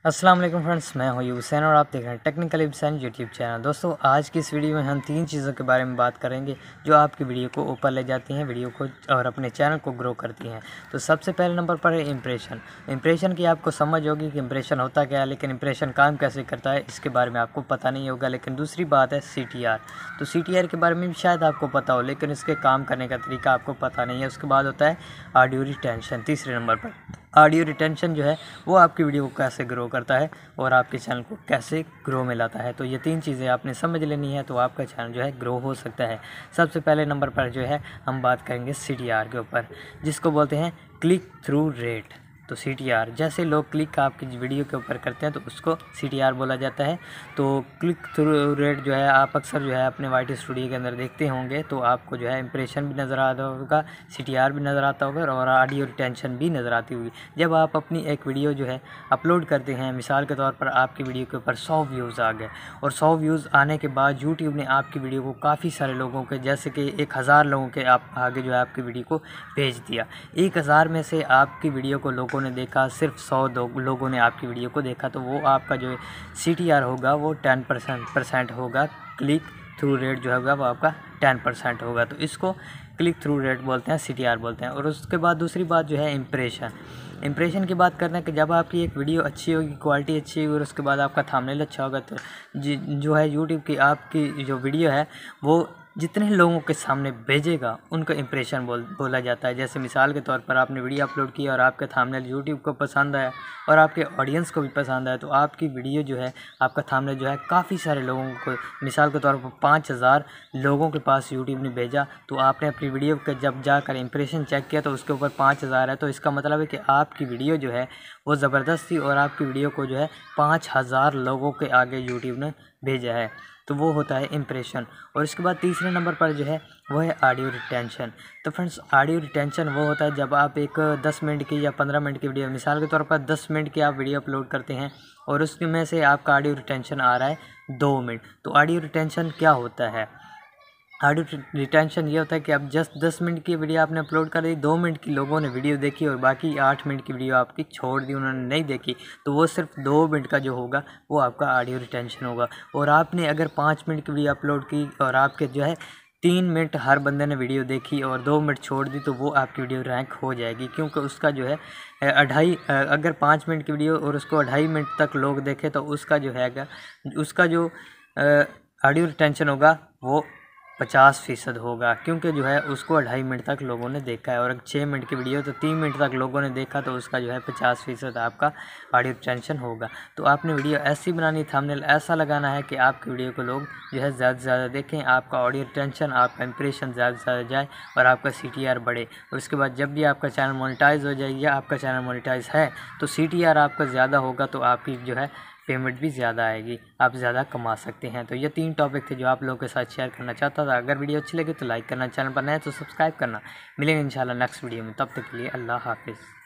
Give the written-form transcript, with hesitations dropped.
अस्सलाम वालेकुम फ्रेंड्स, मैं हूं हुसैन और आप देख रहे हैं टेक्निकल हुसैन यूट्यूब चैनल। दोस्तों, आज की इस वीडियो में हम 3 चीज़ों के बारे में बात करेंगे जो आपकी वीडियो को ऊपर ले जाती हैं, वीडियो को और अपने चैनल को ग्रो करती हैं। तो सबसे पहले नंबर पर है इम्प्रेशन। इम्प्रेशन की आपको समझ होगी कि इम्प्रेशन होता क्या है, लेकिन इम्प्रेशन काम कैसे करता है इसके बारे में आपको पता नहीं होगा। लेकिन दूसरी बात है CTR। तो CTR के बारे में भी शायद आपको पता हो, लेकिन इसके काम करने का तरीका आपको पता नहीं है। उसके बाद होता है ऑडियो रिटेंशन। तीसरे नंबर पर ऑडियो रिटेंशन जो है वो आपकी वीडियो को कैसे ग्रो करता है और आपके चैनल को कैसे ग्रो में लाता है। तो ये 3 चीज़ें आपने समझ लेनी है, तो आपका चैनल जो है ग्रो हो सकता है। सबसे पहले नंबर पर जो है हम बात करेंगे CTR के ऊपर, जिसको बोलते हैं क्लिक थ्रू रेट। तो CTR, जैसे लोग क्लिक आपकी वीडियो के ऊपर करते हैं तो उसको CTR बोला जाता है। तो क्लिक थ्रू रेट जो है आप अक्सर जो है अपने YT स्टूडियो के अंदर देखते होंगे, तो आपको जो है इंप्रेशन भी नज़र आता होगा, CTR भी नज़र आता होगा और ऑडियो रिटेंशन भी नज़र आती होगी। जब आप अपनी एक वीडियो जो है अपलोड करते हैं, मिसाल के तौर पर आपकी वीडियो के ऊपर 100 व्यूज़ आ गए और 100 व्यूज़ आने के बाद यूट्यूब ने आपकी वीडियो को काफ़ी सारे लोगों के, जैसे कि 1000 लोगों के आप आगे जो है आपकी वीडियो को भेज दिया। 1000 में से आपकी वीडियो को लोगों ने देखा, सिर्फ 100 लोगों ने आपकी वीडियो को देखा, तो वो आपका जो CTR होगा वो 10% होगा। क्लिक थ्रू रेट जो होगा वो आपका 10% होगा। तो इसको क्लिक थ्रू रेट बोलते हैं, CTR बोलते हैं। और उसके बाद दूसरी बात जो है इम्प्रेशन की बात करना है कि जब आपकी एक वीडियो अच्छी होगी, क्वालिटी अच्छी होगी और उसके बाद आपका थंबनेल अच्छा होगा, तो जो है यूट्यूब की आपकी जो वीडियो है वो जितने लोगों के सामने भेजेगा उनको इम्प्रेशन बोला जाता है। जैसे मिसाल के तौर पर आपने वीडियो अपलोड की और आपका थंबनेल यूट्यूब को पसंद आया और आपके ऑडियंस को भी पसंद आया, तो आपकी वीडियो जो है, आपका थंबनेल जो है काफ़ी सारे लोगों को, मिसाल के तौर पर 5000 लोगों के पास यूट्यूब ने भेजा, तो आपने अपनी वीडियो का जब जाकर इम्प्रेशन चेक किया तो उसके ऊपर 5000 है। तो इसका मतलब है कि आपकी वीडियो जो है वो ज़बरदस्त थी और आपकी वीडियो को जो है 5000 लोगों के आगे यूट्यूब ने भेजा है। तो वो होता है इम्प्रेशन। और इसके बाद तीसरे नंबर पर जो है वो है ऑडियो रिटेंशन। तो फ्रेंड्स, ऑडियो रिटेंशन वो होता है जब आप एक 10 मिनट की या 15 मिनट की वीडियो, मिसाल के तौर पर 10 मिनट की आप वीडियो अपलोड करते हैं और उसमें से आपका ऑडियो रिटेंशन आ रहा है 2 मिनट। तो ऑडियो रिटेंशन क्या होता है? ऑडियो रिटेंशन ये होता है कि अब जस्ट 10 मिनट की वीडियो आपने अपलोड कर दी, 2 मिनट की लोगों ने वीडियो देखी और बाकी 8 मिनट की वीडियो आपकी छोड़ दी, उन्होंने नहीं देखी, तो वो सिर्फ 2 मिनट का जो होगा वो आपका ऑडियो रिटेंशन होगा। और आपने अगर 5 मिनट की वीडियो अपलोड की और आपके जो है 3 मिनट हर बंदे ने वीडियो देखी और 2 मिनट छोड़ दी, तो वो आपकी वीडियो रैंक हो जाएगी, क्योंकि उसका जो है अगर 5 मिनट की वीडियो और उसको 2.5 मिनट तक लोग देखे तो उसका जो है उसका जो ऑडियो रिटेंशन होगा वो 50% होगा, क्योंकि जो है उसको 2.5 मिनट तक लोगों ने देखा है। और अगर 6 मिनट की वीडियो तो 3 मिनट तक लोगों ने देखा, तो उसका जो है 50% आपका ऑडियो रिटेंशन होगा। तो आपने वीडियो ऐसी बनानी, थंबनेल ऐसा लगाना है कि आपकी वीडियो को लोग जो है ज़्यादा से ज़्यादा देखें, आपका ऑडियो रिटेंशन, आपका इंप्रेशन ज़्यादा से ज़्यादा जाए और आपका CTR बढ़े। और उसके बाद जब भी आपका चैनल मोनेटाइज हो जाए या आपका चैनल मोनेटाइज है तो CTR आपका ज़्यादा होगा, तो आपकी जो है पेमेंट भी ज़्यादा आएगी, आप ज़्यादा कमा सकते हैं। तो ये 3 टॉपिक थे जो आप लोगों के साथ शेयर करना चाहता था। अगर वीडियो अच्छी लगी तो लाइक करना, चैनल पर नए तो सब्सक्राइब करना। मिलेंगे इंशाल्लाह नेक्स्ट वीडियो में, तब तक के लिए अल्लाह हाफिज़।